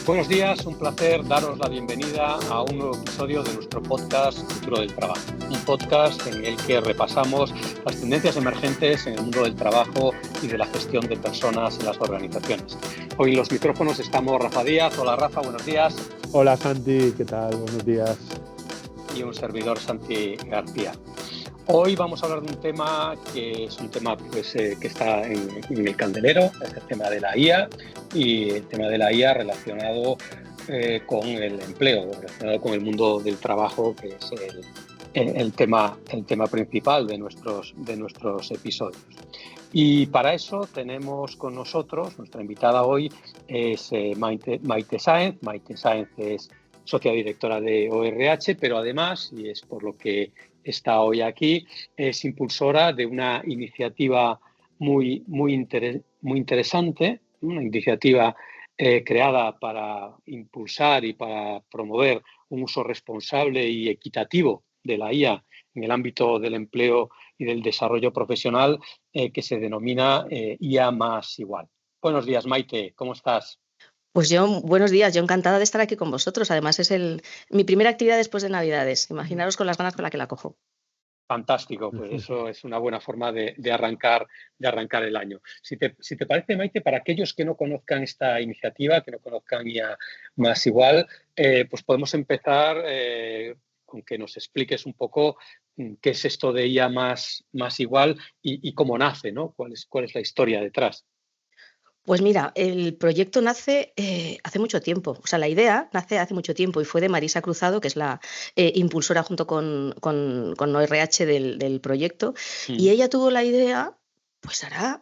Buenos días, un placer daros la bienvenida a un nuevo episodio de nuestro podcast Futuro del Trabajo, un podcast en el que repasamos las tendencias emergentes en el mundo del trabajo y de la gestión de personas en las organizaciones. Hoy en los micrófonos estamos Rafa Díaz. Hola Rafa, buenos días. Hola Santi, ¿qué tal? Buenos días. Y un servidor, Santi García. Hoy vamos a hablar de un tema que es un tema que está en el candelero, es el tema de la IA, y el tema de la IA relacionado con el empleo, relacionado con el mundo del trabajo, que es el tema principal de nuestros episodios. Y para eso tenemos con nosotros, nuestra invitada hoy es Maite Sáenz. Maite Sáenz es socia directora de ORH, pero además, y es por lo que está hoy aquí, es impulsora de una iniciativa muy interesante, una iniciativa creada para impulsar y para promover un uso responsable y equitativo de la IA en el ámbito del empleo y del desarrollo profesional, que se denomina IA más igual. Buenos días, Maite, ¿cómo estás? Pues yo, buenos días, yo encantada de estar aquí con vosotros. Además, es mi primera actividad después de Navidades. Imaginaros con las ganas con las que la cojo. Fantástico, pues eso es una buena forma de arrancar el año. Si te parece, Maite, para aquellos que no conozcan esta iniciativa, que no conozcan IA más igual, pues podemos empezar con que nos expliques un poco qué es esto de IA más igual y cómo nace, ¿no? ¿Cuál es la historia detrás? Pues mira, el proyecto nace hace mucho tiempo. O sea, la idea nace hace mucho tiempo y fue de Marisa Cruzado, que es la impulsora junto con ORH del proyecto. Y ella tuvo la idea, pues hará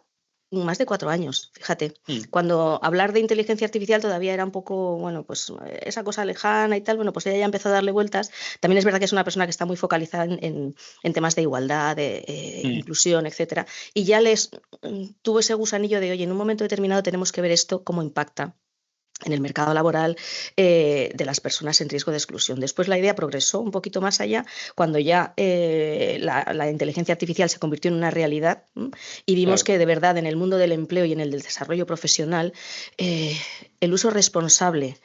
más de 4 años, fíjate. Cuando hablar de inteligencia artificial todavía era un poco, bueno, pues esa cosa lejana y tal, bueno, pues ella ya empezó a darle vueltas. También es verdad que es una persona que está muy focalizada en temas de igualdad, de inclusión, etcétera. Y ya tuvo ese gusanillo de, oye, en un momento determinado tenemos que ver esto cómo impacta en el mercado laboral de las personas en riesgo de exclusión. Después la idea progresó un poquito más allá cuando ya la inteligencia artificial se convirtió en una realidad y vimos que de verdad en el mundo del empleo y en el del desarrollo profesional el uso responsable,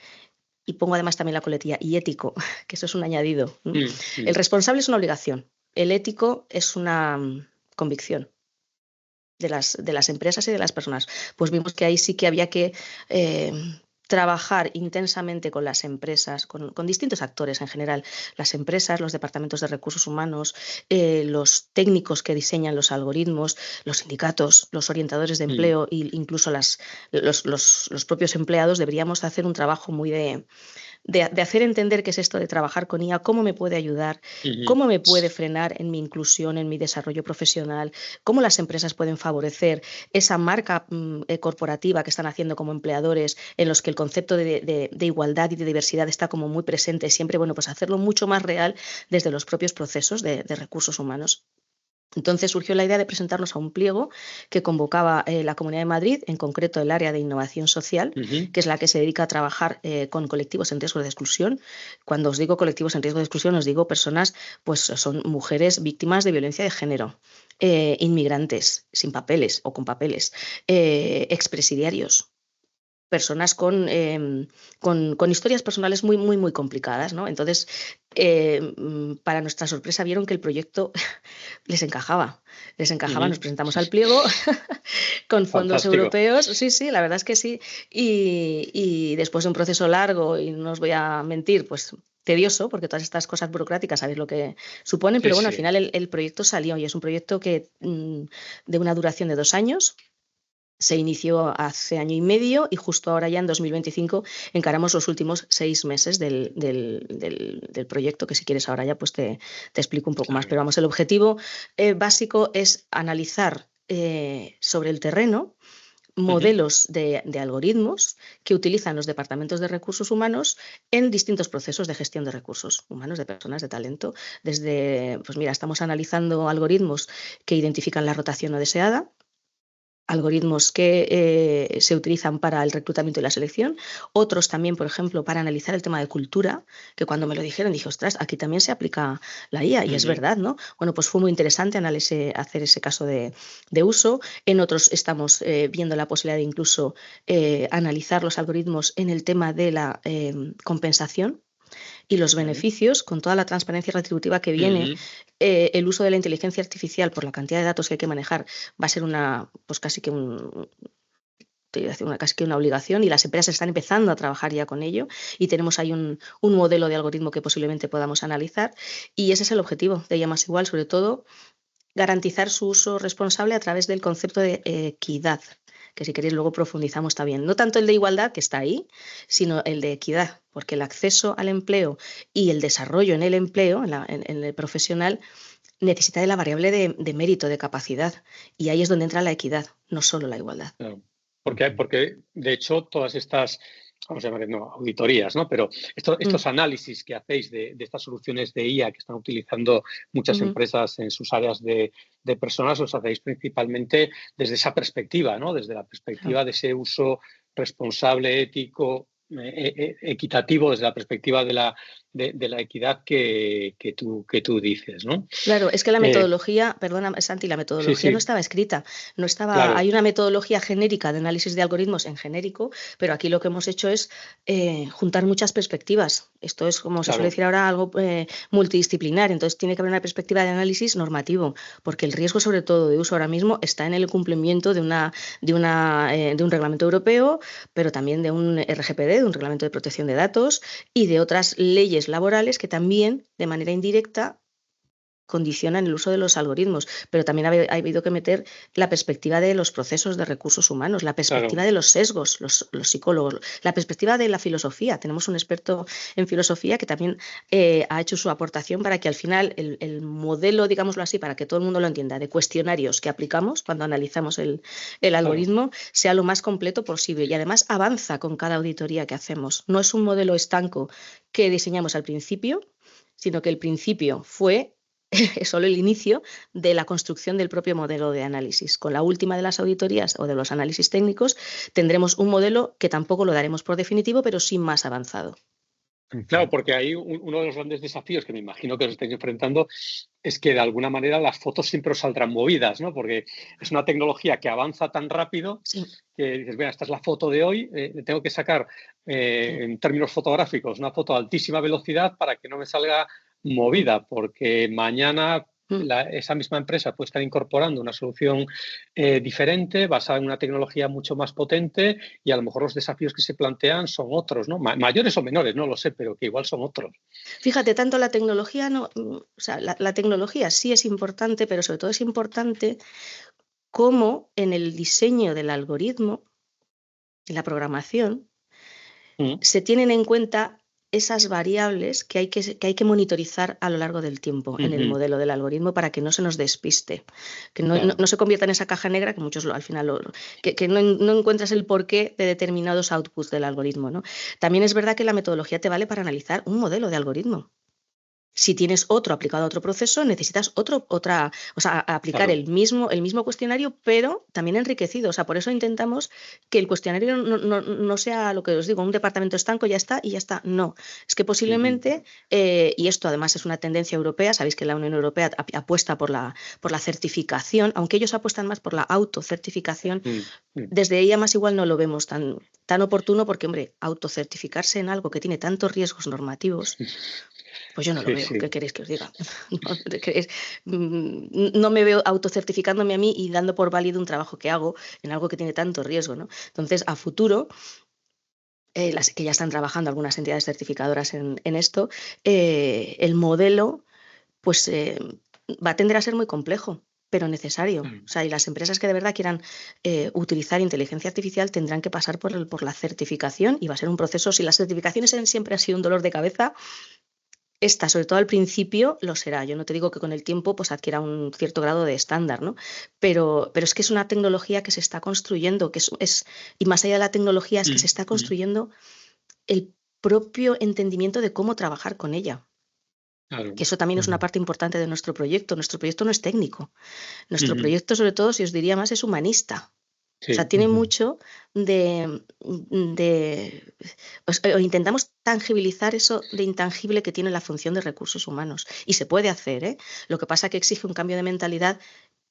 y pongo además también la coletilla, y ético, que eso es un añadido. El responsable es una obligación, el ético es una convicción de las empresas y de las personas. Pues vimos que ahí sí que había que trabajar intensamente con las empresas, con distintos actores en general, las empresas, los departamentos de recursos humanos, los técnicos que diseñan los algoritmos, los sindicatos, los orientadores de empleo e incluso los propios empleados. Deberíamos hacer un trabajo muy de hacer entender qué es esto de trabajar con IA, cómo me puede ayudar, cómo me puede frenar en mi inclusión, en mi desarrollo profesional, cómo las empresas pueden favorecer esa marca corporativa que están haciendo como empleadores, en los que el concepto de igualdad y de diversidad está como muy presente siempre. Bueno, pues hacerlo mucho más real desde los propios procesos de recursos humanos. Entonces surgió la idea de presentarnos a un pliego que convocaba la Comunidad de Madrid, en concreto el área de innovación social, que es la que se dedica a trabajar con colectivos en riesgo de exclusión. Cuando os digo colectivos en riesgo de exclusión, os digo personas, pues son mujeres víctimas de violencia de género, inmigrantes sin papeles o con papeles, expresidiarios, personas con historias personales muy complicadas, ¿no? Entonces, para nuestra sorpresa, vieron que el proyecto les encajaba. Nos presentamos al pliego con fondos europeos. Sí, la verdad es que sí. Y después de un proceso largo, y no os voy a mentir, pues tedioso, porque todas estas cosas burocráticas sabéis lo que suponen, pero bueno, al final el proyecto salió y es un proyecto que de una duración de 2 años. Se inició hace 1 año y medio y justo ahora ya en 2025 encaramos los últimos 6 meses del proyecto, que si quieres ahora ya pues te explico un poco más. Pero vamos, el objetivo básico es analizar sobre el terreno modelos de algoritmos que utilizan los departamentos de recursos humanos en distintos procesos de gestión de recursos humanos, de personas, de talento. Desde, pues mira, estamos analizando algoritmos que identifican la rotación no deseada, algoritmos que se utilizan para el reclutamiento y la selección, otros también, por ejemplo, para analizar el tema de cultura, que cuando me lo dijeron dije, ostras, aquí también se aplica la IA y es verdad, ¿no? Bueno, pues fue muy interesante hacer ese caso de uso. En otros estamos viendo la posibilidad de incluso analizar los algoritmos en el tema de la compensación y los beneficios, con toda la transparencia retributiva que viene, el uso de la inteligencia artificial por la cantidad de datos que hay que manejar va a ser pues casi que casi que una obligación y las empresas están empezando a trabajar ya con ello y tenemos ahí un modelo de algoritmo que posiblemente podamos analizar y ese es el objetivo de ella más igual, sobre todo garantizar su uso responsable a través del concepto de equidad, que si queréis luego profundizamos también. No tanto el de igualdad, que está ahí, sino el de equidad, porque el acceso al empleo y el desarrollo en el empleo, en el profesional, necesita de la variable de mérito, de capacidad, y ahí es donde entra la equidad, no solo la igualdad. Claro. Porque, de hecho, todas estas, vamos a llamar, no, auditorías, ¿no? Pero estos análisis que hacéis de estas soluciones de IA que están utilizando muchas empresas en sus áreas de personas, los hacéis principalmente desde esa perspectiva, ¿no? Desde la perspectiva de ese uso responsable, ético, equitativo, desde la perspectiva de la equidad que tú dices, ¿no? Claro, es que la metodología, perdona Santi, la metodología no estaba escrita, Claro. Hay una metodología genérica de análisis de algoritmos en genérico, pero aquí lo que hemos hecho es juntar muchas perspectivas. Esto es, como se suele decir ahora, algo multidisciplinar, entonces tiene que haber una perspectiva de análisis normativo, porque el riesgo sobre todo de uso ahora mismo está en el cumplimiento de un reglamento europeo, pero también de un RGPD, de un reglamento de protección de datos y de otras leyes laborales que también, de manera indirecta, condicionan el uso de los algoritmos, pero también ha habido que meter la perspectiva de los procesos de recursos humanos, la perspectiva de los sesgos, los psicólogos, la perspectiva de la filosofía. Tenemos un experto en filosofía que también ha hecho su aportación para que al final el modelo, digámoslo así, para que todo el mundo lo entienda, de cuestionarios que aplicamos cuando analizamos el algoritmo sea lo más completo posible y además avanza con cada auditoría que hacemos. No es un modelo estanco que diseñamos al principio, sino que el principio fue es solo el inicio de la construcción del propio modelo de análisis. Con la última de las auditorías o de los análisis técnicos tendremos un modelo que tampoco lo daremos por definitivo, pero sí más avanzado. Claro, porque ahí uno de los grandes desafíos que me imagino que os estáis enfrentando es que de alguna manera las fotos siempre os saldrán movidas, ¿no? Porque es una tecnología que avanza tan rápido que dices, mira, esta es la foto de hoy, tengo que sacar en términos fotográficos una foto a altísima velocidad para que no me salga movida, porque mañana esa misma empresa puede estar incorporando una solución diferente, basada en una tecnología mucho más potente y a lo mejor los desafíos que se plantean son otros, ¿no? Mayores o menores, no lo sé, pero que igual son otros. Fíjate, tanto la tecnología, o sea, la tecnología sí es importante, pero sobre todo es importante cómo en el diseño del algoritmo, en la programación, se tienen en cuenta esas variables que hay que monitorizar a lo largo del tiempo en el modelo del algoritmo para que no se nos despiste, que no se convierta en esa caja negra que muchos al final que no encuentras el porqué de determinados outputs del algoritmo, ¿no? También es verdad que la metodología te vale para analizar un modelo de algoritmo. Si tienes otro aplicado a otro proceso, necesitas aplicar el mismo cuestionario, pero también enriquecido. O sea, por eso intentamos que el cuestionario no sea lo que os digo, un departamento estanco, ya está y ya está. No, es que posiblemente, y esto además es una tendencia europea, sabéis que la Unión Europea apuesta por la certificación, aunque ellos apuestan más por la autocertificación, desde ella más igual no lo vemos tan oportuno porque, hombre, autocertificarse en algo que tiene tantos riesgos normativos. Pues yo no lo veo, ¿qué queréis que os diga? No me veo autocertificándome a mí y dando por válido un trabajo que hago en algo que tiene tanto riesgo, ¿no? Entonces, a futuro, las que ya están trabajando algunas entidades certificadoras en esto, el modelo pues va a tender a ser muy complejo, pero necesario. O sea, y las empresas que de verdad quieran utilizar inteligencia artificial tendrán que pasar por la certificación y va a ser un proceso. Si las certificaciones siempre han sido un dolor de cabeza, esta, sobre todo al principio, lo será. Yo no te digo que con el tiempo pues adquiera un cierto grado de estándar, ¿no? Pero es que es una tecnología que se está construyendo, y más allá de la tecnología es que se está construyendo el propio entendimiento de cómo trabajar con ella. Claro. Que eso también es una parte importante de nuestro proyecto. Nuestro proyecto no es técnico. Nuestro proyecto, sobre todo, si os diría más, es humanista. O sea, Sí. tiene mucho de o intentamos tangibilizar eso de intangible que tiene la función de recursos humanos. Y se puede hacer, ¿eh? Lo que pasa es que exige un cambio de mentalidad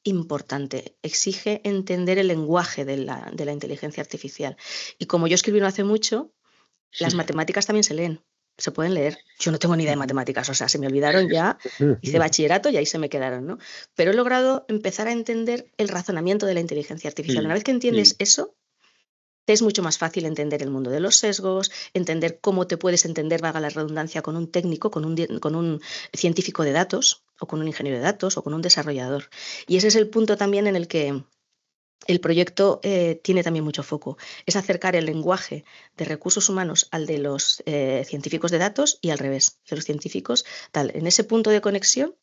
importante, exige entender el lenguaje de la inteligencia artificial. Y como yo escribí no hace mucho, las matemáticas también se leen, se pueden leer. Yo no tengo ni idea de matemáticas, o sea, se me olvidaron ya, hice bachillerato y ahí se me quedaron, ¿no? Pero he logrado empezar a entender el razonamiento de la inteligencia artificial. Una vez que entiendes eso, te es mucho más fácil entender el mundo de los sesgos, entender cómo te puedes entender, valga la redundancia, con un técnico, con un científico de datos, o con un ingeniero de datos, o con un desarrollador. Y ese es el punto también en el que el proyecto tiene también mucho foco. Es acercar el lenguaje de recursos humanos al de los científicos de datos y al revés, de los científicos tal. En ese punto de conexión,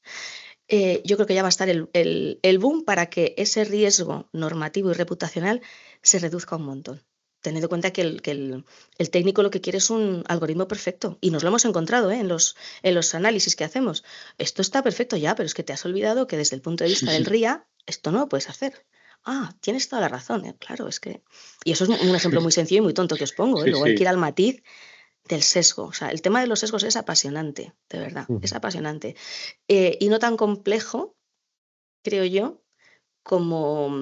yo creo que ya va a estar el boom para que ese riesgo normativo y reputacional se reduzca un montón. Teniendo en cuenta que el técnico lo que quiere es un algoritmo perfecto. Y nos lo hemos encontrado en los análisis que hacemos. Esto está perfecto ya, pero es que te has olvidado que desde el punto de vista del RIA, esto no lo puedes hacer. Ah, tienes toda la razón, claro, es que... Y eso es un ejemplo muy sencillo y muy tonto que os pongo, Sí, luego hay que ir sí. al matiz del sesgo. O sea, el tema de los sesgos es apasionante, de verdad, es Ujú. apasionante. Y no tan complejo, creo yo, como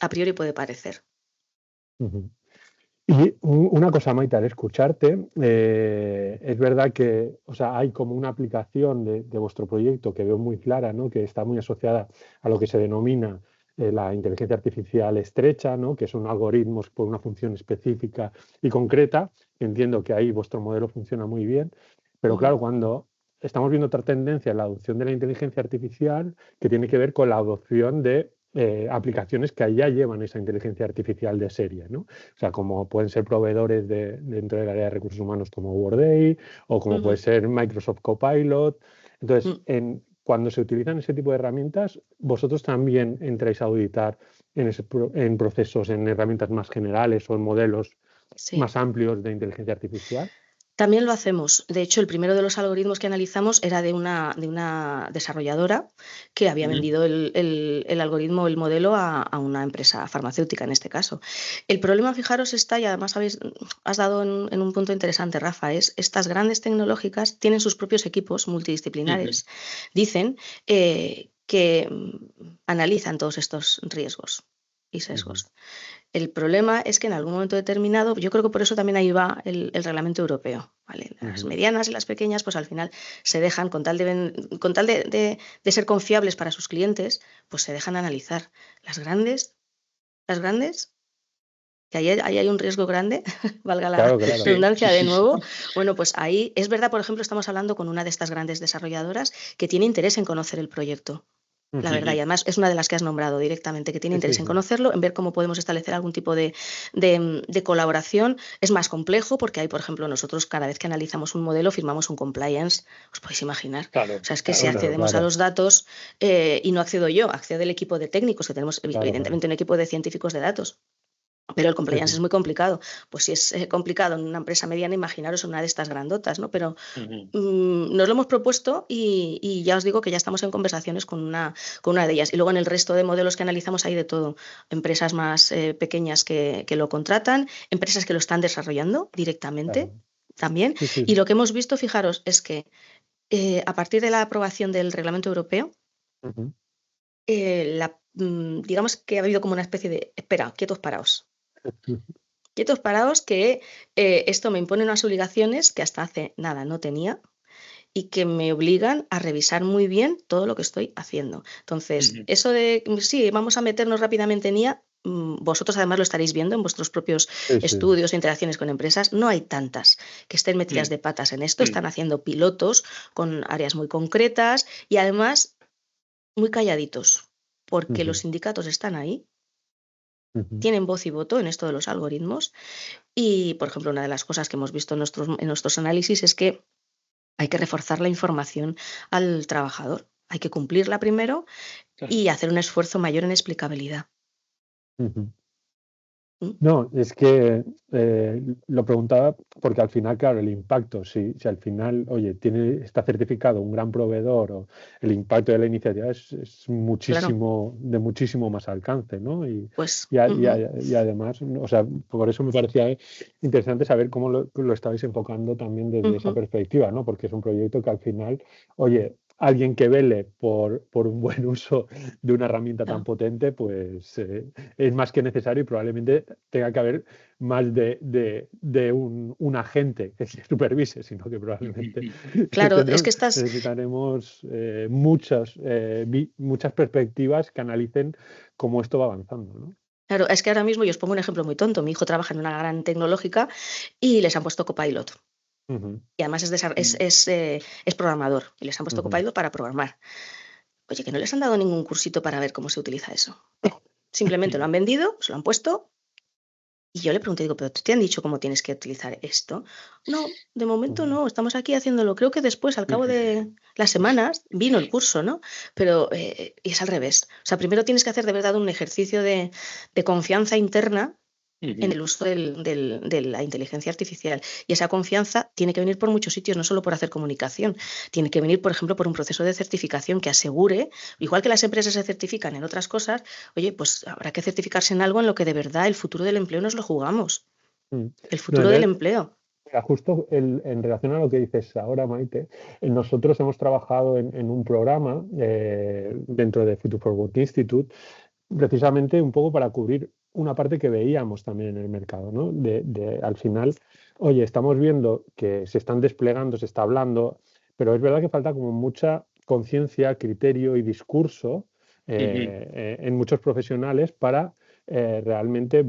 a priori puede parecer. Ujú. Y una cosa, Maite, al escucharte, es verdad que, o sea, hay como una aplicación de vuestro proyecto que veo muy clara, ¿no? Que está muy asociada a lo que se denomina la inteligencia artificial estrecha, ¿no? Que son algoritmos por una función específica y concreta. Entiendo que ahí vuestro modelo funciona muy bien, pero Ujú. claro, cuando estamos viendo otra tendencia en la adopción de la inteligencia artificial que tiene que ver con la adopción de aplicaciones que ya llevan esa inteligencia artificial de serie, ¿no? O sea, como pueden ser proveedores dentro del área de recursos humanos como Workday o como puede Ujú. ser Microsoft Copilot. Entonces, Mm. cuando se utilizan ese tipo de herramientas, vosotros también entráis a auditar en procesos, en herramientas más generales o en modelos Sí. más amplios de inteligencia artificial. También lo hacemos. De hecho, el primero de los algoritmos que analizamos era de una desarrolladora que había Ujú. vendido el algoritmo, el modelo a una empresa farmacéutica en este caso. El problema, fijaros, está, y además has dado en un punto interesante, Rafa, es estas grandes tecnológicas tienen sus propios equipos Ujú. multidisciplinares. Dicen que analizan todos estos riesgos y Ujú, sesgos. El problema es que en algún momento determinado, yo creo que por eso también ahí va el reglamento europeo, ¿vale? Las ujú, medianas y las pequeñas, pues al final se dejan, con tal de ser confiables para sus clientes, pues se dejan analizar. Las grandes, que ahí hay un riesgo grande, valga la claro, Sí, claro. sí, sí, redundancia de sí, sí. nuevo, bueno, pues ahí es verdad, por ejemplo, estamos hablando con una de estas grandes desarrolladoras que tiene interés en conocer el proyecto. La Ujú, verdad, y Ujú. además es una de las que has nombrado directamente, que tiene sí, sí, interés en sí. conocerlo, en ver cómo podemos establecer algún tipo de colaboración. Es más complejo porque hay, por ejemplo, nosotros cada vez que analizamos un modelo firmamos un compliance, os podéis imaginar. O Claro, sea, es que si claro, Claro, claro. accedemos a claro, los datos y no accedo yo, accede el equipo de técnicos, que tenemos claro, claro. evidentemente un equipo de científicos de datos. Pero el Sí, compliance es sí. muy complicado. Pues si es complicado en una empresa mediana, imaginaros en una de estas grandotas, ¿no? Pero Ujú. nos lo hemos propuesto y ya os digo que ya estamos en conversaciones con una de ellas. Y luego en el resto de modelos que analizamos hay de todo. Empresas más pequeñas que lo contratan, empresas que lo están desarrollando directamente Claro. también. Sí, sí, Y sí. lo que hemos visto, fijaros, es que a partir de la aprobación del reglamento europeo, Ujú. digamos que ha habido como una especie de, espera, quietos paraos. Quietos paraos que esto me impone unas obligaciones que hasta hace nada no tenía y que me obligan a revisar muy bien todo lo que estoy haciendo. Entonces, Ujú. eso de, sí, vamos a meternos rápidamente en IA, vosotros además lo estaréis viendo en vuestros propios Sí, sí. estudios e interacciones con empresas, no hay tantas que estén metidas Mm, de patas en esto, mm, están haciendo pilotos con áreas muy concretas y además muy calladitos, porque los Ujú, sindicatos están ahí, ujú. tienen voz y voto en esto de los algoritmos y, por ejemplo, una de las cosas que hemos visto en nuestros análisis es que hay que reforzar la información al trabajador. Hay que cumplirla primero claro. y hacer un esfuerzo mayor en explicabilidad. Ujú. No, es que lo preguntaba porque al final, claro, el impacto, si al final, oye, está certificado un gran proveedor o el impacto de la iniciativa es Claro, muchísimo, de muchísimo más alcance, ¿no? pues Y además, o sea, por eso me parecía interesante saber cómo lo estabais enfocando también desde esa ujú, perspectiva, ¿no? Porque es un proyecto que al final, oye, alguien que vele por un buen uso de una herramienta tan claro. potente, pues es más que necesario y probablemente tenga que haber más de un agente que se supervise, sino que probablemente Claro, es que necesitaremos muchas perspectivas que analicen cómo esto va avanzando, ¿no? claro, es que ahora mismo, yo os pongo un ejemplo muy tonto. Mi hijo trabaja en una gran tecnológica y les han puesto Copilot. Ujú, Y además es programador y les han puesto ujú. Copilot para programar. Oye, que no les han dado ningún cursito para ver cómo se utiliza eso. Simplemente lo han vendido, se lo han puesto. Y yo le pregunté, digo, ¿pero te han dicho cómo tienes que utilizar esto? No, de momento Ujú. no, estamos aquí haciéndolo. Creo que después, al cabo de las semanas, vino el curso, ¿no? Pero y es al revés. O sea, primero tienes que hacer de verdad un ejercicio de confianza interna en el uso de la inteligencia artificial. Y esa confianza tiene que venir por muchos sitios, no solo por hacer comunicación. Tiene que venir, por ejemplo, por un proceso de certificación que asegure, igual que las empresas se certifican en otras cosas, oye, pues habrá que certificarse en algo en lo que de verdad el futuro del empleo nos lo jugamos. Mm. El No, futuro del empleo. mira, justo en relación a lo que dices ahora, Maite, nosotros hemos trabajado en un programa dentro de Future for Work Institute, precisamente un poco para cubrir una parte que veíamos también en el mercado, ¿no? Al final, oye, estamos viendo que se están desplegando, se está hablando, pero es verdad que falta como mucha conciencia, criterio y discurso en muchos profesionales para realmente,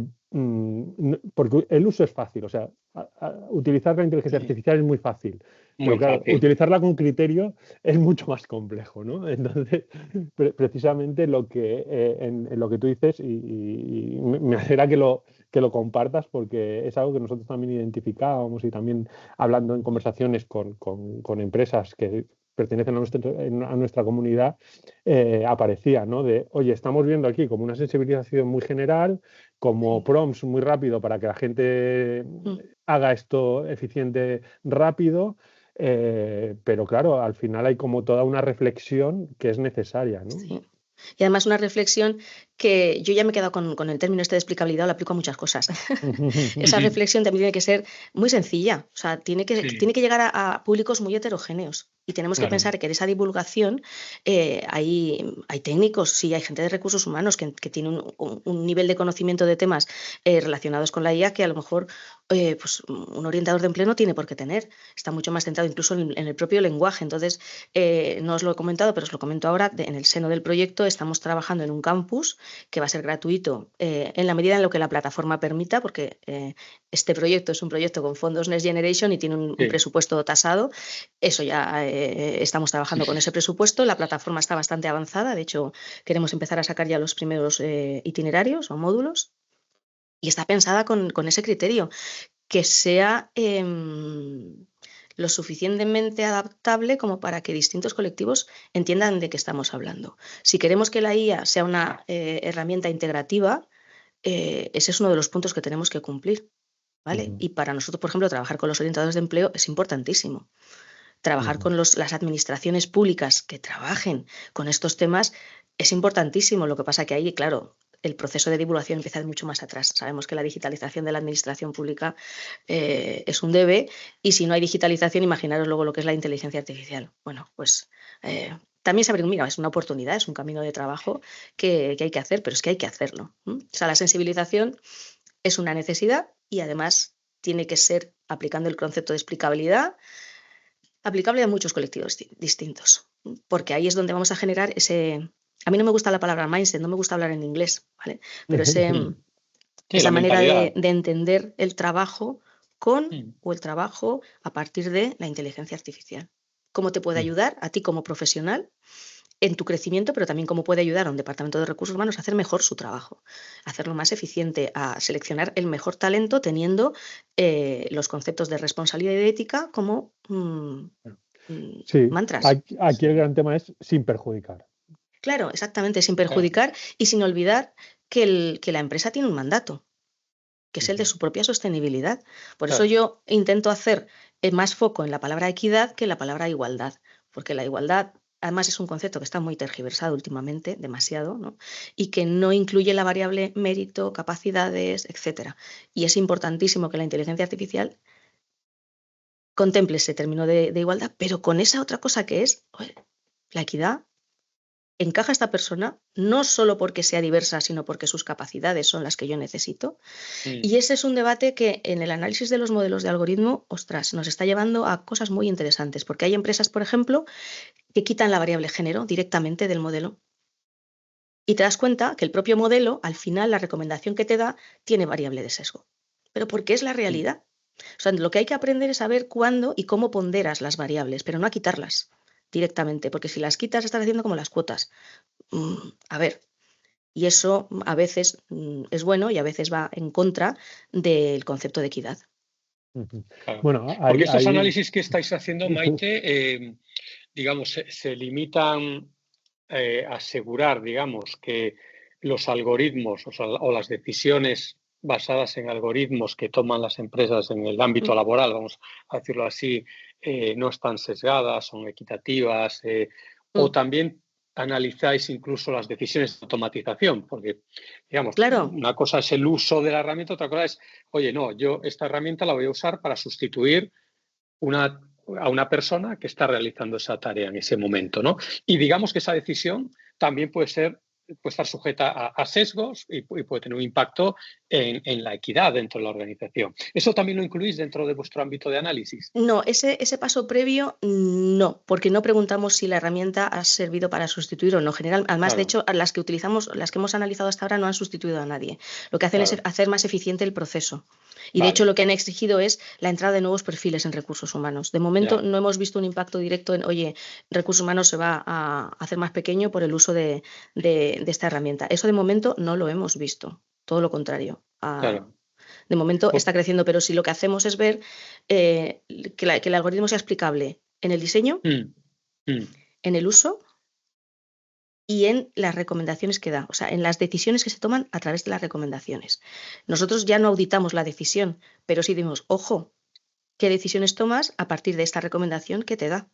porque el uso es fácil, o sea, utilizar la inteligencia artificial es muy fácil, pero Muy claro, fácil. utilizarla con criterio es mucho más complejo, ¿no? Entonces, precisamente en lo que tú dices, y me alegra que lo compartas, porque es algo que nosotros también identificábamos y también hablando en conversaciones con empresas que pertenecen a nuestra comunidad, aparecía, ¿no? Oye, estamos viendo aquí como una sensibilización muy general, como Sí. prompts muy rápido para que la gente Mm, haga esto eficiente rápido, pero claro, al final hay como toda una reflexión que es necesaria, ¿no? sí. Y además una reflexión que yo ya me he quedado con el término este de explicabilidad, lo aplico a muchas cosas. Esa reflexión también tiene que ser muy sencilla, o sea, Sí, tiene que llegar a públicos muy heterogéneos. Y tenemos que claro. pensar que en esa divulgación hay técnicos, sí, hay gente de recursos humanos que tiene un nivel de conocimiento de temas relacionados con la IA que a lo mejor pues, un orientador de empleo no tiene por qué tener. Está mucho más centrado incluso en el propio lenguaje. Entonces, no os lo he comentado, pero os lo comento ahora. En el seno del proyecto estamos trabajando en un campus que va a ser gratuito en la medida en lo que la plataforma permita, porque este proyecto es un proyecto con fondos Next Generation y tiene un Sí, presupuesto tasado. Eso ya estamos sí, trabajando con sí. ese presupuesto. La plataforma está bastante avanzada. De hecho, queremos empezar a sacar ya los primeros itinerarios o módulos. Y está pensada con ese criterio, que sea lo suficientemente adaptable como para que distintos colectivos entiendan de qué estamos hablando. Si queremos que la IA sea una herramienta integrativa, ese es uno de los puntos que tenemos que cumplir, ¿vale? Ujú, Y para nosotros, por ejemplo, trabajar con los orientadores de empleo es importantísimo. Trabajar ujú, con las administraciones públicas que trabajen con estos temas es importantísimo. Lo que pasa que ahí, claro, el proceso de divulgación empieza mucho más atrás. Sabemos que la digitalización de la administración pública es un debe y si no hay digitalización, imaginaros luego lo que es la inteligencia artificial. Bueno, pues también saber, mira, es una oportunidad, es un camino de trabajo que hay que hacer, pero es que hay que hacerlo. O sea, la sensibilización es una necesidad y además tiene que ser aplicando el concepto de explicabilidad aplicable a muchos colectivos distintos, porque ahí es donde vamos a generar ese. A mí no me gusta la palabra mindset, no me gusta hablar en inglés, ¿vale? Pero Sí, esa la manera mentalidad. de entender el trabajo con Mm. o el trabajo a partir de la inteligencia artificial. Cómo te puede ujú. ayudar a ti como profesional en tu crecimiento, pero también cómo puede ayudar a un departamento de recursos humanos a hacer mejor su trabajo, a hacerlo más eficiente, a seleccionar el mejor talento teniendo los conceptos de responsabilidad y de ética como Sí, mantras. aquí el gran tema es sin perjudicar. Claro, exactamente, sin Claro. perjudicar y sin olvidar que la empresa tiene un mandato. que es el de su propia sostenibilidad. Por eso Claro. yo intento hacer más foco en la palabra equidad que en la palabra igualdad, porque la igualdad además es un concepto que está muy tergiversado últimamente, demasiado, ¿no? Y que no incluye la variable mérito, capacidades, etcétera. Y es importantísimo que la inteligencia artificial contemple ese término de igualdad, pero con esa otra cosa que es oye, la equidad. ¿Encaja esta persona? No solo porque sea diversa, sino porque sus capacidades son las que yo necesito. Mm. Y ese es un debate que en el análisis de los modelos de algoritmo, ostras, nos está llevando a cosas muy interesantes, porque hay empresas, por ejemplo, que quitan la variable género directamente del modelo. Y te das cuenta que el propio modelo, al final, la recomendación que te da, tiene variable de sesgo. Pero porque es la realidad. O sea, lo que hay que aprender es saber cuándo y cómo ponderas las variables, pero no a quitarlas directamente, porque si las quitas estás haciendo como las cuotas. A ver, y eso a veces es bueno y a veces va en contra del concepto de equidad. Claro. Bueno, Porque estos ahí análisis que estáis haciendo, Maite, digamos, se limitan a asegurar, digamos, que los algoritmos o las decisiones basadas en algoritmos que toman las empresas en el ámbito laboral, vamos a decirlo así, no están sesgadas, son equitativas, o también analizáis incluso las decisiones de automatización, porque, digamos, Claro, una cosa es el uso de la herramienta, otra cosa es, oye, no, yo esta herramienta la voy a usar para sustituir a una persona que está realizando esa tarea en ese momento, ¿no? Y digamos que esa decisión también puede estar sujeta a sesgos y puede tener un impacto en la equidad dentro de la organización. ¿Eso también lo incluís dentro de vuestro ámbito de análisis? no, ese paso previo no, porque no preguntamos si la herramienta ha servido para sustituir o no. General, además, de Claro, hecho, las que utilizamos, las que hemos analizado hasta ahora no han sustituido a nadie. Lo que hacen es claro. hacer más eficiente el proceso. Y de hecho Vale, lo que han exigido es la entrada de nuevos perfiles en recursos humanos. De momento ya, no hemos visto un impacto directo en, oye, recursos humanos se va a hacer más pequeño por el uso de esta herramienta. Eso de momento no lo hemos visto, todo lo contrario. claro. De momento Pues, está creciendo, pero si lo que hacemos es ver que el algoritmo sea explicable en el diseño, mm, mm, en el uso y en las recomendaciones que da, o sea, en las decisiones que se toman a través de las recomendaciones. Nosotros ya no auditamos la decisión, pero sí dimos, ojo, ¿qué decisiones tomas a partir de esta recomendación que te da?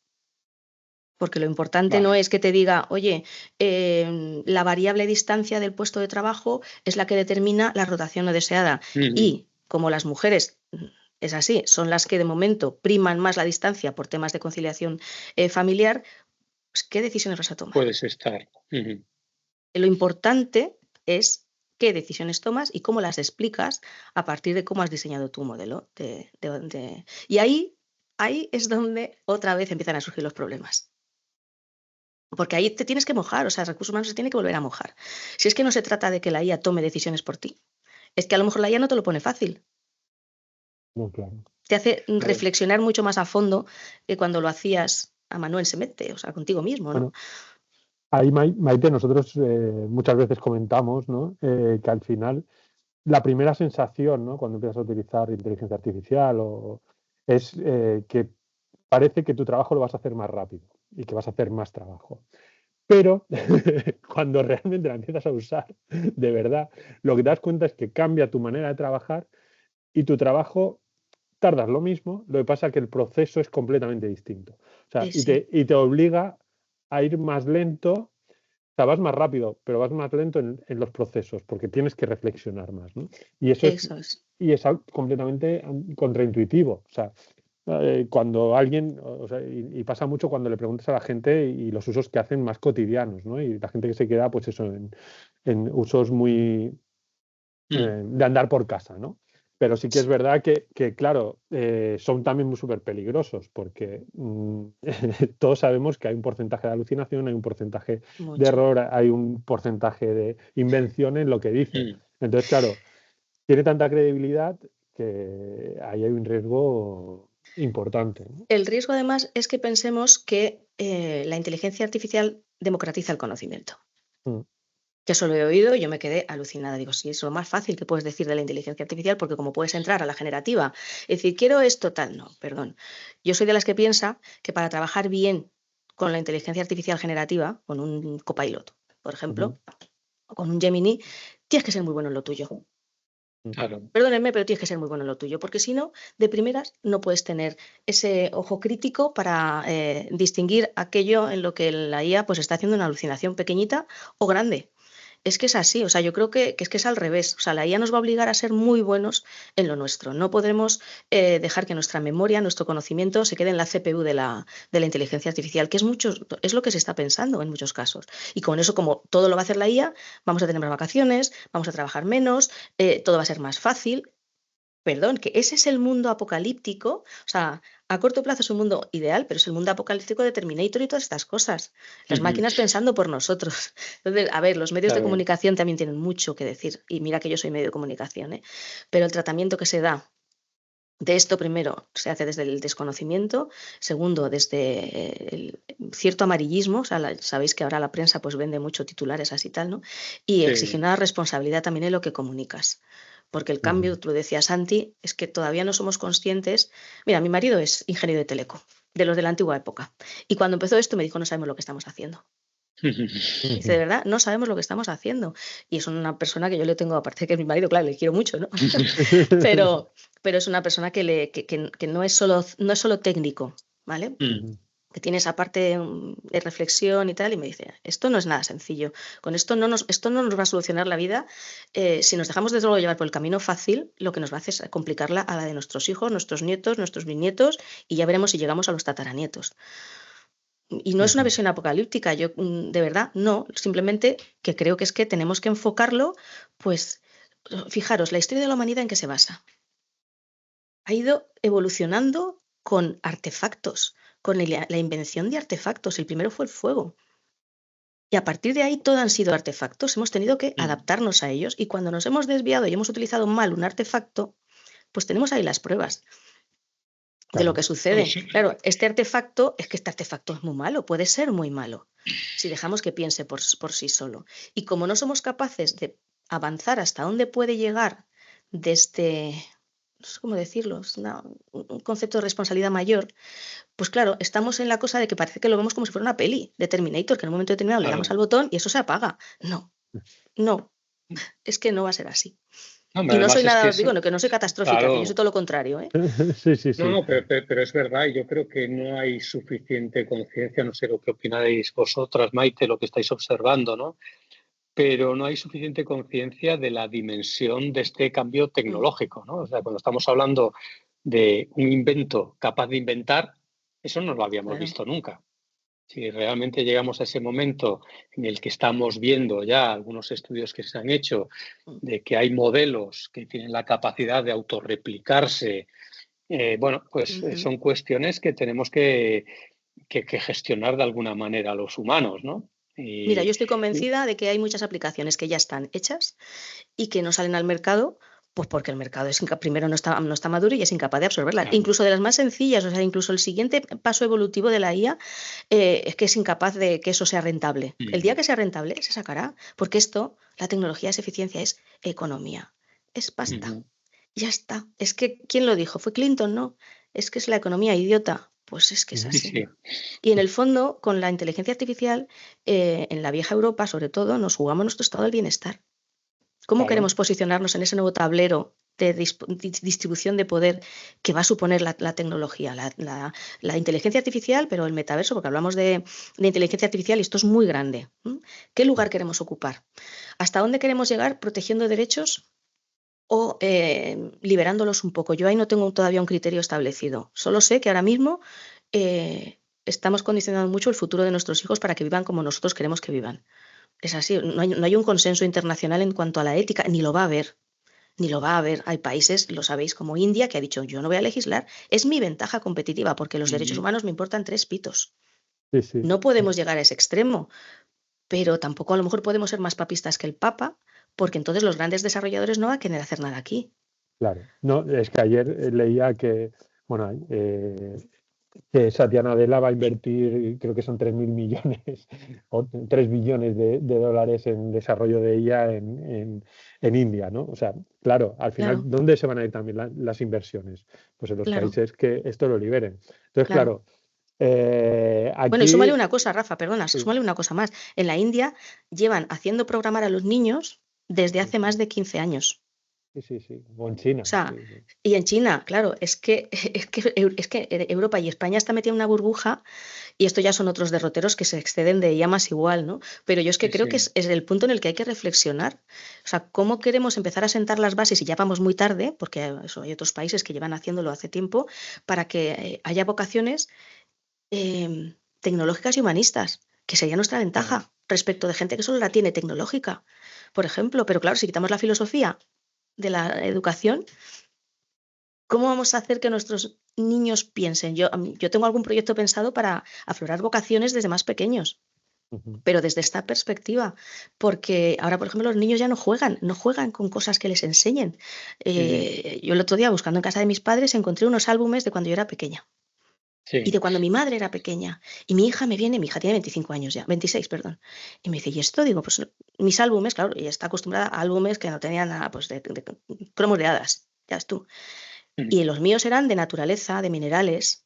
Porque lo importante no vale. es que te diga, oye, la variable distancia del puesto de trabajo es la que determina la rotación no deseada. Mm, Y como las mujeres, es así, son las que de momento priman más la distancia por temas de conciliación familiar, pues, ¿qué decisiones vas a tomar? puedes estar. Lo importante es qué decisiones tomas y cómo las explicas a partir de cómo has diseñado tu modelo. Y ahí es donde otra vez empiezan a surgir los problemas. Porque ahí te tienes que mojar, o sea, recursos humanos se tiene que volver a mojar. Si es que no se trata de que la IA tome decisiones por ti, es que a lo mejor la IA no te lo pone fácil. no, claro. Te hace Claro. reflexionar mucho más a fondo que cuando lo hacías a Manuel Semete, o sea, contigo mismo, ¿no? Bueno, ahí, Maite, nosotros muchas veces comentamos, ¿no? Que al final la primera sensación, ¿no? Cuando empiezas a utilizar inteligencia artificial es que parece que tu trabajo lo vas a hacer más rápido y que vas a hacer más trabajo. Pero cuando realmente la empiezas a usar, de verdad, lo que te das cuenta es que cambia tu manera de trabajar y tu trabajo tardas lo mismo, lo que pasa es que el proceso es completamente distinto. O sea, Sí, y te obliga a ir más lento, o sea, vas más rápido, pero vas más lento en los procesos, porque tienes que reflexionar más, ¿no? Y eso es, eso es. y es algo completamente contraintuitivo. O sea, cuando alguien, o sea, y pasa mucho cuando le preguntas a la gente y los usos que hacen más cotidianos, ¿no? Y la gente que se queda, pues eso, en usos muy Mm, de andar por casa, ¿no? Pero sí que es verdad que claro, son también muy súper peligrosos porque todos sabemos que hay un porcentaje de alucinación, hay un porcentaje de Mucho. error, hay un porcentaje de invención en lo que dice. mm. Entonces, claro, tiene tanta credibilidad que ahí hay un riesgo importante, ¿no? El riesgo, además, es que pensemos que la inteligencia artificial democratiza el conocimiento. Mm, Que eso lo he oído y yo me quedé alucinada. Digo, sí, es lo más fácil que puedes decir de la inteligencia artificial, porque como puedes entrar a la generativa y decir, quiero esto, tal, no, perdón. Yo soy de las que piensa que para trabajar bien con la inteligencia artificial generativa, con un Copilot, por ujú, ejemplo, o con un Gemini, tienes que ser muy bueno en lo tuyo. Claro. Perdónenme, pero tienes que ser muy bueno en lo tuyo, porque si no, de primeras no puedes tener ese ojo crítico para distinguir aquello en lo que la IA pues está haciendo una alucinación pequeñita o grande. Es que es así, o sea, yo creo que es al revés. O sea, la IA nos va a obligar a ser muy buenos en lo nuestro. No podremos dejar que nuestra memoria, nuestro conocimiento se quede en la CPU de la inteligencia artificial, que es lo que se está pensando en muchos casos. Y con eso, como todo lo va a hacer la IA, vamos a tener más vacaciones, vamos a trabajar menos, todo va a ser más fácil. Perdón, que ese es el mundo apocalíptico, o sea, a corto plazo es un mundo ideal, pero es el mundo apocalíptico de Terminator y todas estas cosas. Las máquinas pensando por nosotros. Entonces, a ver, los medios de Claro. comunicación también tienen mucho que decir, y mira que yo soy medio de comunicación, ¿eh? Pero el tratamiento que se da de esto, primero, se hace desde el desconocimiento, segundo, desde el cierto amarillismo, o sea, sabéis que ahora la prensa pues vende mucho titulares así tal, ¿no? Y Sí. exige una responsabilidad también en lo que comunicas. Porque el cambio, tú lo decías, Santi, es que todavía no somos conscientes. Mira, mi marido es ingeniero de teleco, de los de la antigua época. Y cuando empezó esto me dijo, no sabemos lo que estamos haciendo. Dice, de verdad, no sabemos lo que estamos haciendo. Y es una persona que yo le tengo, aparte de que es mi marido, claro, le quiero mucho, ¿no? pero es una persona que no es solo técnico, ¿vale? Que tiene esa parte de reflexión y tal, y me dice, esto no es nada sencillo, con esto no nos va a solucionar la vida, si nos dejamos desde luego llevar por el camino fácil, lo que nos va a hacer es complicarla a la de nuestros hijos, nuestros nietos, nuestros bisnietos, y ya veremos si llegamos a los tataranietos. Y no es una visión apocalíptica, yo de verdad no, simplemente que creo que es que tenemos que enfocarlo, pues fijaros, la historia de la humanidad en qué se basa. Ha ido evolucionando con artefactos, con la invención de artefactos. El primero fue el fuego. Y a partir de ahí todo han sido artefactos. Hemos tenido que adaptarnos a ellos. Y cuando nos hemos desviado y hemos utilizado mal un artefacto, pues tenemos ahí las pruebas de lo que sucede. Claro, este artefacto es muy malo, puede ser muy malo, si dejamos que piense por sí solo. Y como no somos capaces de avanzar hasta dónde puede llegar desde, no sé cómo decirlo, es un concepto de responsabilidad mayor, pues claro, estamos en la cosa de que parece que lo vemos como si fuera una peli de Terminator, que en un momento determinado le damos al botón y eso se apaga. No, es que no va a ser así. Y no soy nada, digo, que no soy catastrófica, claro, que yo soy todo lo contrario, ¿eh? Sí. No, pero es verdad, y yo creo que no hay suficiente conciencia, no sé lo que opináis vosotras, Maite, lo que estáis observando, ¿no? Pero no hay suficiente conciencia de la dimensión de este cambio tecnológico, ¿no? O sea, cuando estamos hablando de un invento capaz de inventar, eso no lo habíamos visto nunca. Si realmente llegamos a ese momento en el que estamos viendo ya algunos estudios que se han hecho de que hay modelos que tienen la capacidad de autorreplicarse, bueno, pues son cuestiones que tenemos que gestionar de alguna manera los humanos, ¿no? Mira, yo estoy convencida de que hay muchas aplicaciones que ya están hechas y que no salen al mercado, pues porque el mercado primero no está maduro y es incapaz de absorberlas. Claro. Incluso de las más sencillas, o sea, incluso el siguiente paso evolutivo de la IA es que es incapaz de que eso sea rentable. El día que sea rentable se sacará, porque la tecnología es eficiencia, es economía, es pasta. Ya está. Es que, ¿quién lo dijo? ¿Fue Clinton? No. Es que es la economía, idiota. Pues es que es así. Sí. Y en el fondo, con la inteligencia artificial, en la vieja Europa, sobre todo, nos jugamos nuestro estado del bienestar. ¿Cómo queremos posicionarnos en ese nuevo tablero de distribución de poder que va a suponer la tecnología, la inteligencia artificial, pero el metaverso, porque hablamos de inteligencia artificial y esto es muy grande? ¿Qué lugar queremos ocupar? ¿Hasta dónde queremos llegar protegiendo derechos o liberándolos un poco? Yo ahí no tengo todavía un criterio establecido. Solo sé que ahora mismo estamos condicionando mucho el futuro de nuestros hijos para que vivan como nosotros queremos que vivan. Es así, no hay un consenso internacional en cuanto a la ética, ni lo va a haber. Hay países, lo sabéis, como India, que ha dicho, yo no voy a legislar, es mi ventaja competitiva, porque los derechos humanos me importan 3 pitos. Sí. No podemos llegar a ese extremo, pero tampoco a lo mejor podemos ser más papistas que el Papa, porque entonces los grandes desarrolladores no van a querer hacer nada aquí. Claro, no, es que ayer leía que, que Satya Nadella va a invertir, creo que son 3.000 millones o 3 billones de dólares en desarrollo de IA en India, ¿no? O sea, claro, al final, ¿dónde se van a ir también las inversiones? Pues en los países que esto lo liberen. Entonces, claro. Aquí... Bueno, y súmale una cosa, Rafa, perdona, súmale una cosa más. En la India llevan haciendo programar a los niños desde hace más de 15 años. sí. O en China, O sea, sí, sí. y en China, claro, es que Europa y España está metida en una burbuja y esto ya son otros derroteros que se exceden de ella más igual, ¿no? Pero yo es que Sí, creo que sí. es el punto en el que hay que reflexionar. O sea, ¿cómo queremos empezar a sentar las bases? Y ya vamos muy tarde, porque eso, hay otros países que llevan haciéndolo hace tiempo, para que haya vocaciones tecnológicas y humanistas, que sería nuestra Claro. ventaja respecto de gente que solo la tiene tecnológica, por ejemplo. Pero claro, si quitamos la filosofía de la educación, ¿cómo vamos a hacer que nuestros niños piensen? Yo tengo algún proyecto pensado para aflorar vocaciones desde más pequeños, Ujú. pero desde esta perspectiva, porque ahora, por ejemplo, los niños ya no juegan con cosas que les enseñen. Ujú. Yo el otro día, buscando en casa de mis padres, encontré unos álbumes de cuando yo era pequeña y Sí. de cuando mi madre era pequeña. Y mi hija tiene 25 años ya, 26, perdón. Y me dice, ¿y esto? Digo, pues mis álbumes, claro, ella está acostumbrada a álbumes que no tenían nada, pues de cromos de hadas, ya ves tú. Ujú. Y los míos eran de naturaleza, de minerales.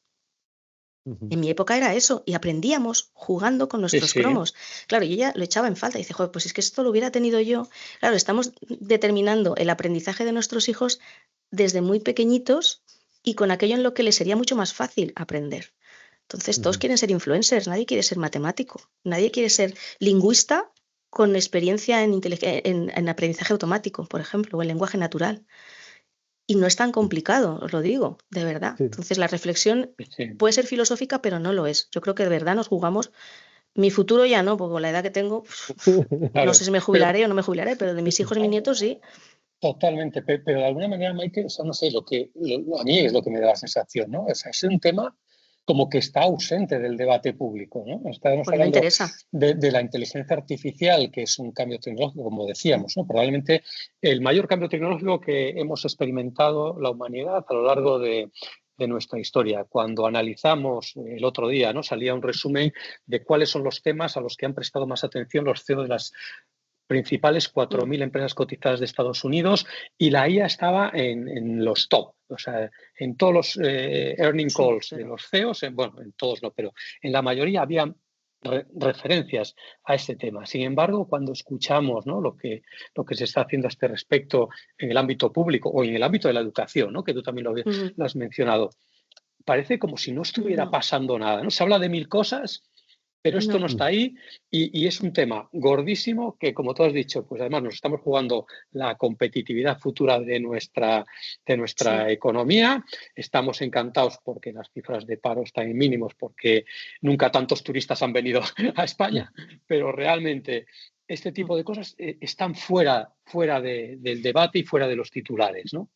Ujú. En mi época era eso, y aprendíamos jugando con Sí, nuestros sí. cromos. Claro, y ella lo echaba en falta. Y dice, joder, pues es que esto lo hubiera tenido yo. Claro, estamos determinando el aprendizaje de nuestros hijos desde muy pequeñitos y con aquello en lo que les sería mucho más fácil aprender. Entonces, todos Ujú. quieren ser influencers, nadie quiere ser matemático, nadie quiere ser lingüista con experiencia en aprendizaje automático, por ejemplo, o en lenguaje natural. Y no es tan complicado, os lo digo, de verdad. Sí. Entonces, la reflexión Sí, sí. puede ser filosófica, pero no lo es. Yo creo que de verdad nos jugamos mi futuro ya no, porque con la edad que tengo, no Claro. sé si me Pero jubilaré o no me jubilaré, pero de mis hijos y mis nietos sí. totalmente, pero de alguna manera, Maite, o sea, no sé, a mí es lo que me da la sensación, ¿no? O sea, es un tema como que está ausente del debate público, ¿no? Estamos Porque no hablando interesa. de la inteligencia artificial, que es un cambio tecnológico, como decíamos, ¿no? Probablemente el mayor cambio tecnológico que hemos experimentado la humanidad a lo largo de nuestra historia. Cuando analizamos el otro día, ¿no? Salía un resumen de cuáles son los temas a los que han prestado más atención los CEOs de las principales Mm, 4.000 empresas cotizadas de Estados Unidos, y la IA estaba en los top, o sea, en todos los earning sí, calls de pero los CEOs, bueno, en todos no, pero en la mayoría había referencias a este tema. Sin embargo, cuando escuchamos, ¿no? lo que se está haciendo a este respecto en el ámbito público o en el ámbito de la educación, ¿no? Que tú también ujú, lo has mencionado, parece como si no estuviera no, pasando nada, ¿no? Se habla de mil cosas, pero esto no no. está ahí, y es un tema gordísimo que, como tú has dicho, pues además nos estamos jugando la competitividad futura de nuestra Sí. economía. Estamos encantados porque las cifras de paro están en mínimos, porque nunca tantos turistas han venido a España, pero realmente este Mm. tipo de cosas están fuera del debate y fuera de los titulares, ¿no?